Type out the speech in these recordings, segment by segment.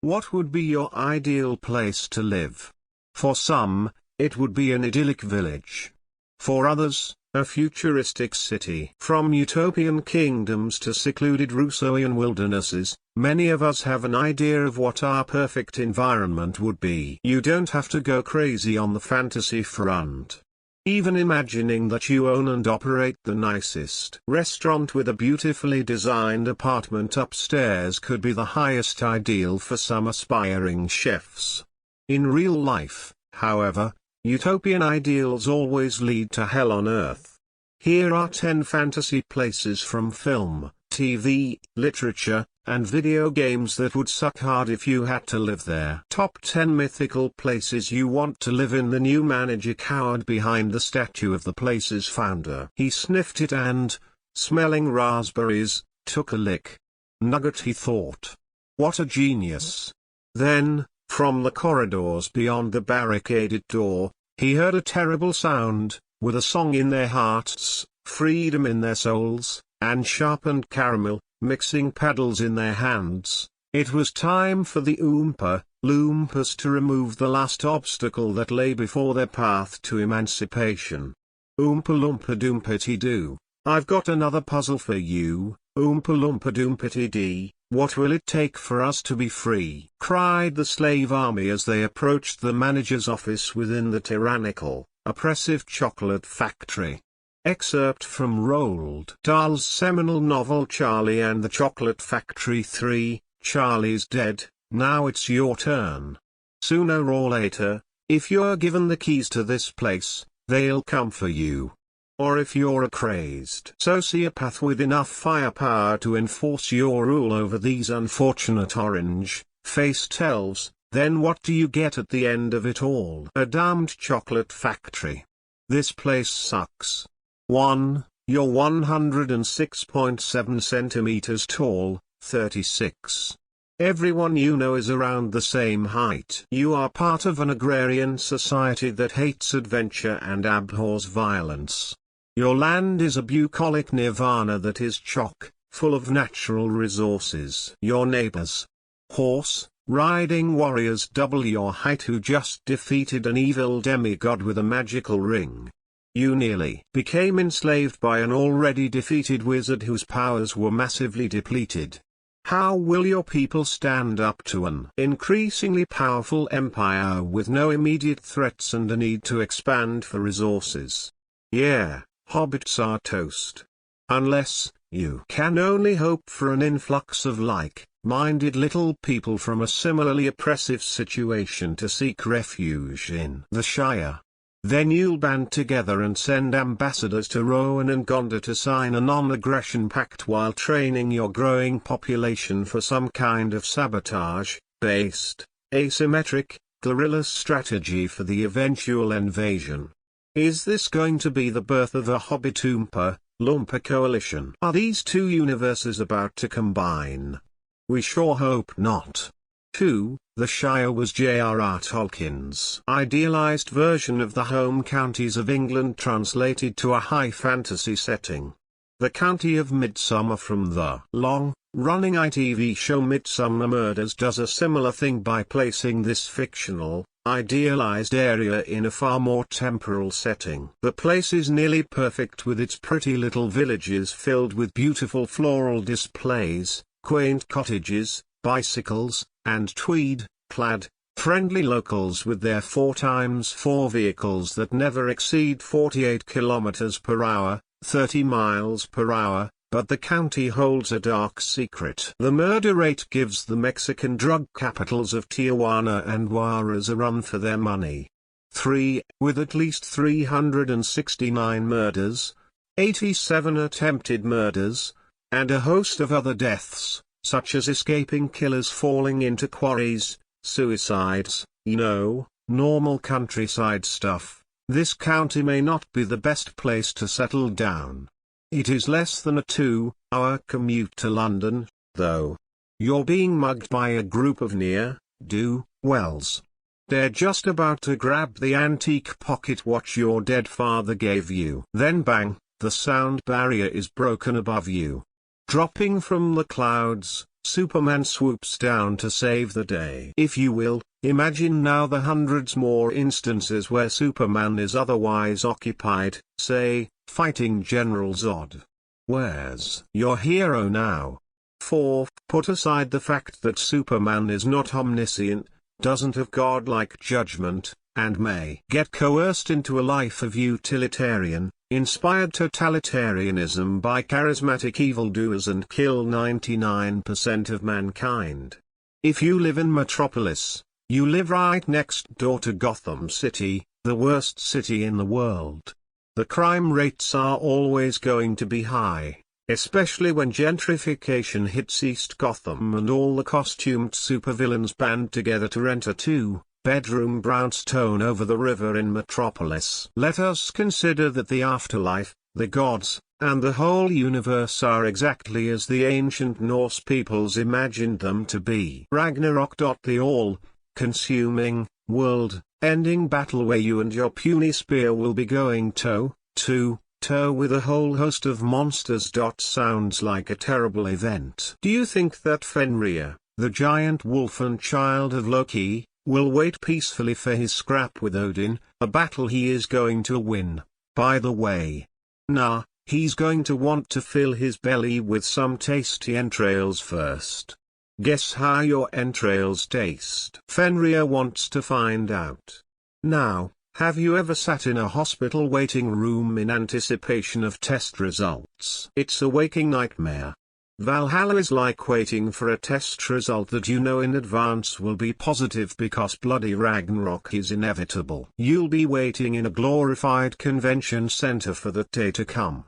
What would be your ideal place to live? For some, it would be an idyllic village. For others, a futuristic city. From utopian kingdoms to secluded Rousseauian wildernesses, many of us have an idea of what our perfect environment would be. You don't have to go crazy on the fantasy front. Even imagining that you own and operate the nicest restaurant with a beautifully designed apartment upstairs could be the highest ideal for some aspiring chefs. In real life, however, utopian ideals always lead to hell on earth. Here are 10 fantasy places from film, TV, literature, and video games that would suck hard if you had to live there. Top 10 mythical places you want to live in. The new manager cowered behind the statue of the place's founder. He sniffed it and, smelling raspberries, took a lick. Nougat, he thought. What a genius. Then, from the corridors beyond the barricaded door, he heard a terrible sound, with a song in their hearts, freedom in their souls, and sharpened caramel, mixing paddles in their hands. It was time for the Oompa-Loompas to remove the last obstacle that lay before their path to emancipation. Oompa-Loompa doompety doo, I've got another puzzle for you, Oompa-Loompa doompety dee, what will it take for us to be free? Cried the slave army as they approached the manager's office within the tyrannical, oppressive chocolate factory. Excerpt from Roald Dahl's seminal novel Charlie and the Chocolate Factory 3, Charlie's dead, now it's your turn. Sooner or later, if you're given the keys to this place, they'll come for you. Or if you're a crazed sociopath with enough firepower to enforce your rule over these unfortunate orange-faced elves, then what do you get at the end of it all? A damned chocolate factory. This place sucks. 1. You're 106.7 centimeters tall, 36. Everyone you know is around the same height. You are part of an agrarian society that hates adventure and abhors violence. Your land is a bucolic nirvana that is chock full of natural resources. Your neighbors, horse-riding warriors double your height who just defeated an evil demigod with a magical ring. You nearly became enslaved by an already defeated wizard whose powers were massively depleted. How will your people stand up to an increasingly powerful empire with no immediate threats and a need to expand for resources? Yeah, hobbits are toast. Unless, you can only hope for an influx of like-minded little people from a similarly oppressive situation to seek refuge in the Shire. Then you'll band together and send ambassadors to Rohan and Gondor to sign a non-aggression pact while training your growing population for some kind of sabotage-based, asymmetric, guerrilla strategy for the eventual invasion. Is this going to be the birth of a Hobbit Oompa-Loompa coalition? Are these two universes about to combine? We sure hope not. 2. The Shire was J.R.R. Tolkien's idealized version of the home counties of England translated to a high fantasy setting. The county of Midsomer from the long-running ITV show Midsomer Murders does a similar thing by placing this fictional, idealized area in a far more temporal setting. The place is nearly perfect with its pretty little villages filled with beautiful floral displays, quaint cottages, bicycles, and tweed-clad, friendly locals with their 4x4 vehicles that never exceed 48 km per hour, 30 miles per hour, but the county holds a dark secret. The murder rate gives the Mexican drug capitals of Tijuana and Juarez a run for their money. 3. With at least 369 murders, 87 attempted murders, and a host of other deaths, such as escaping killers falling into quarries, suicides, normal countryside stuff, this county may not be the best place to settle down. It is less than a 2-hour commute to London, though. You're being mugged by a group of ne'er-do-wells. They're just about to grab the antique pocket watch your dead father gave you. Then bang, the sound barrier is broken above you. Dropping from the clouds, Superman swoops down to save the day. If you will, imagine now the hundreds more instances where Superman is otherwise occupied, say, fighting General Zod. Where's your hero now? 4. Put aside the fact that Superman is not omniscient, doesn't have godlike judgment, and may get coerced into a life of utilitarian-inspired totalitarianism by charismatic evildoers and kill 99% of mankind. If you live in Metropolis, you live right next door to Gotham City, the worst city in the world. The crime rates are always going to be high, especially when gentrification hits East Gotham and all the costumed supervillains band together to rent a two-bedroom brownstone over the river in Metropolis. Let us consider that the afterlife, the gods, and the whole universe are exactly as the ancient Norse peoples imagined them to be. Ragnarok. The all-consuming, world-ending battle where you and your puny spear will be going toe-to-toe with a whole host of monsters. Sounds like a terrible event. Do you think that Fenrir, the giant wolf and child of Loki, will wait peacefully for his scrap with Odin, a battle he is going to win, by the way? Nah, he's going to want to fill his belly with some tasty entrails first. Guess how your entrails taste? Fenrir wants to find out. Now, have you ever sat in a hospital waiting room in anticipation of test results? It's a waking nightmare. Valhalla is like waiting for a test result that you know in advance will be positive because bloody Ragnarok is inevitable. You'll be waiting in a glorified convention center for that day to come.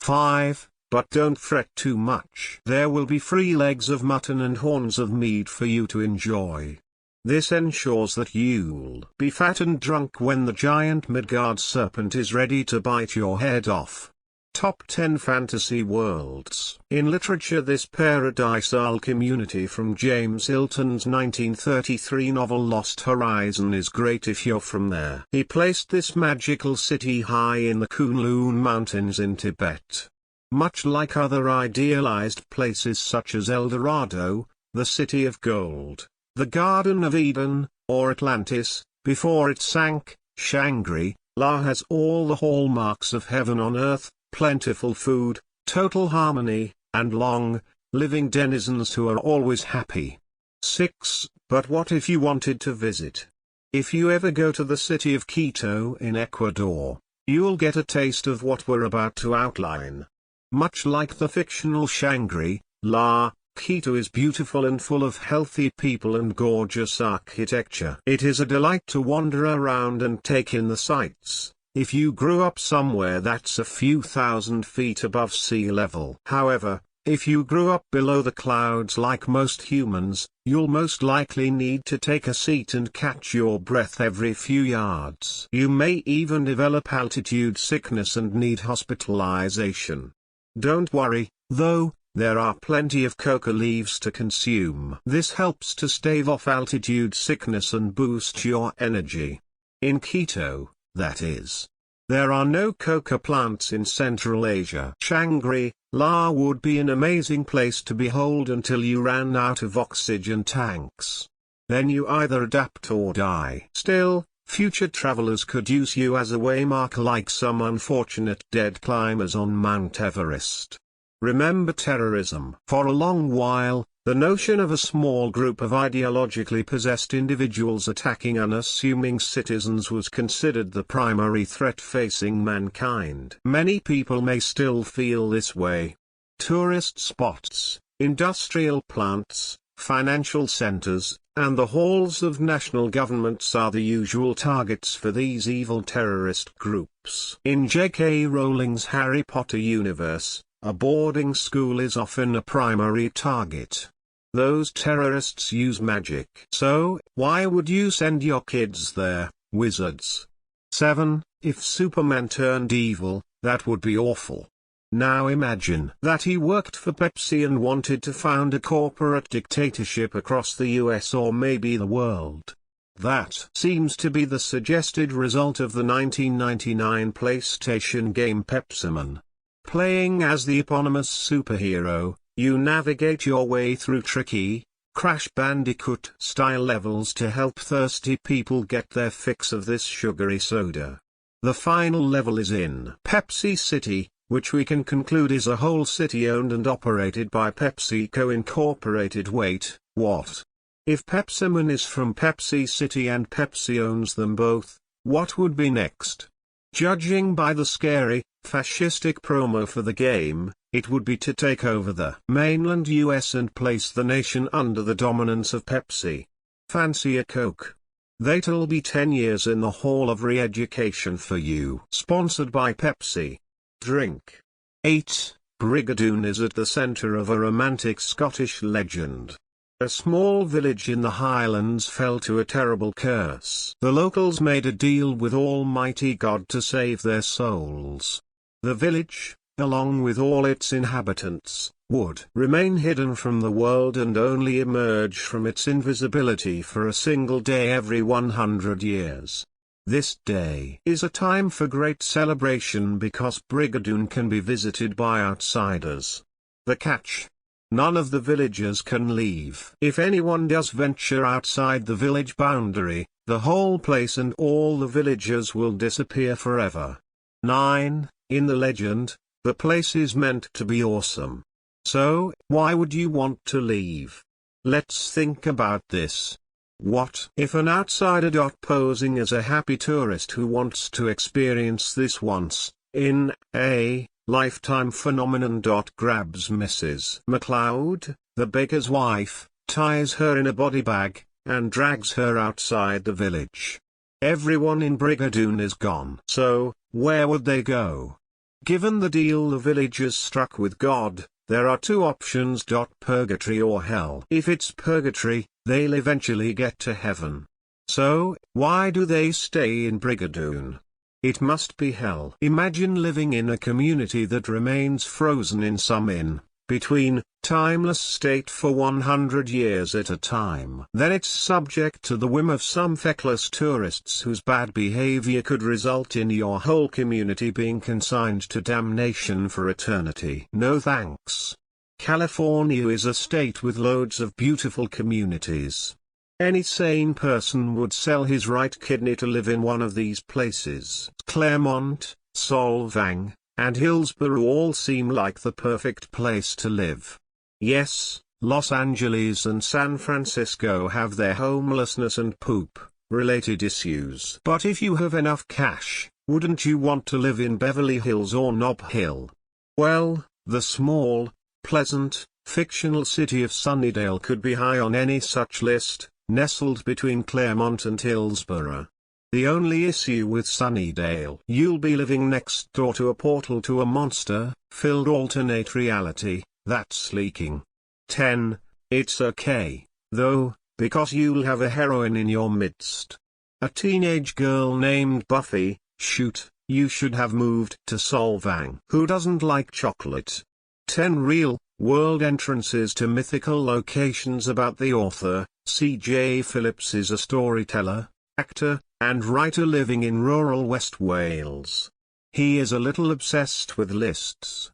5. But don't fret too much. There will be free legs of mutton and horns of meat for you to enjoy. This ensures that you'll be fat and drunk when the giant Midgard serpent is ready to bite your head off. Top 10 Fantasy Worlds. In literature, this paradisal community from James Hilton's 1933 novel Lost Horizon is great if you're from there. He placed this magical city high in the Kunlun Mountains in Tibet. Much like other idealized places such as El Dorado, the City of Gold, the Garden of Eden, or Atlantis, before it sank, Shangri-La has all the hallmarks of heaven on earth: plentiful food, total harmony, and long-living denizens who are always happy. 6. But what if you wanted to visit? If you ever go to the city of Quito in Ecuador, you'll get a taste of what we're about to outline. Much like the fictional Shangri-La, Quito is beautiful and full of healthy people and gorgeous architecture. It is a delight to wander around and take in the sights, if you grew up somewhere that's a few thousand feet above sea level. However, if you grew up below the clouds like most humans, you'll most likely need to take a seat and catch your breath every few yards. You may even develop altitude sickness and need hospitalization. Don't worry, though, there are plenty of coca leaves to consume. This helps to stave off altitude sickness and boost your energy. In Quito, that is. There are no coca plants in Central Asia. Shangri-La would be an amazing place to behold until you ran out of oxygen tanks. Then you either adapt or die. Still, future travelers could use you as a waymarker like some unfortunate dead climbers on Mount Everest. Remember terrorism. For a long while, the notion of a small group of ideologically possessed individuals attacking unassuming citizens was considered the primary threat facing mankind. Many people may still feel this way. Tourist spots, industrial plants, financial centers, and the halls of national governments are the usual targets for these evil terrorist groups. In J.K. Rowling's Harry Potter universe, a boarding school is often a primary target. Those terrorists use magic. So, why would you send your kids there, wizards? 7. If Superman turned evil, that would be awful. Now imagine that he worked for Pepsi and wanted to found a corporate dictatorship across the US or maybe the world. That seems to be the suggested result of the 1999 PlayStation game Pepsiman. Playing as the eponymous superhero, You navigate your way through tricky, Crash Bandicoot-style levels to help thirsty people get their fix of this sugary soda. The final level is in Pepsi City, which we can conclude is a whole city owned and operated by PepsiCo Incorporated. Wait, what? If Pepsiman is from Pepsi City and Pepsi owns them both, what would be next? Judging by the scary, fascistic promo for the game, it would be to take over the mainland US and place the nation under the dominance of Pepsi. Fancy a Coke? That'll be 10 years in the Hall of Re-Education for you. Sponsored by Pepsi. Drink. 8. Brigadoon is at the center of a romantic Scottish legend. A small village in the Highlands fell to a terrible curse. The locals made a deal with Almighty God to save their souls. The village, along with all its inhabitants, would remain hidden from the world and only emerge from its invisibility for a single day every 100 years. This day is a time for great celebration because Brigadoon can be visited by outsiders. The catch: none of the villagers can leave. If anyone does venture outside the village boundary, the whole place and all the villagers will disappear forever. 9. In the legend, the place is meant to be awesome. So, why would you want to leave? Let's think about this. What if an outsider posing as a happy tourist who wants to experience this once in a lifetime phenomenon grabs Mrs. McLeod, the baker's wife, ties her in a body bag, and drags her outside the village? Everyone in Brigadoon is gone. So, where would they go? Given the deal the villagers struck with God, there are two options: purgatory or hell. If it's purgatory, they'll eventually get to heaven. So, why do they stay in Brigadoon? It must be hell. Imagine living in a community that remains frozen in some in-between, timeless state for 100 years at a time. Then it's subject to the whim of some feckless tourists whose bad behavior could result in your whole community being consigned to damnation for eternity. No thanks. California is a state with loads of beautiful communities. Any sane person would sell his right kidney to live in one of these places. Claremont, Solvang, and Hillsborough all seem like the perfect place to live. Yes, Los Angeles and San Francisco have their homelessness and poop-related issues. But if you have enough cash, wouldn't you want to live in Beverly Hills or Nob Hill? Well, the small, pleasant, fictional city of Sunnydale could be high on any such list, nestled between Claremont and Hillsborough. The only issue with Sunnydale: you'll be living next door to a portal to a monster-filled alternate reality that's leaking. 10. It's okay, though, because you'll have a heroine in your midst. A teenage girl named Buffy. Shoot, you should have moved to Solvang. Who doesn't like chocolate? 10 real-world entrances to mythical locations about the author. C.J. Phillips is a storyteller, actor, and writer living in rural West Wales. He is a little obsessed with lists.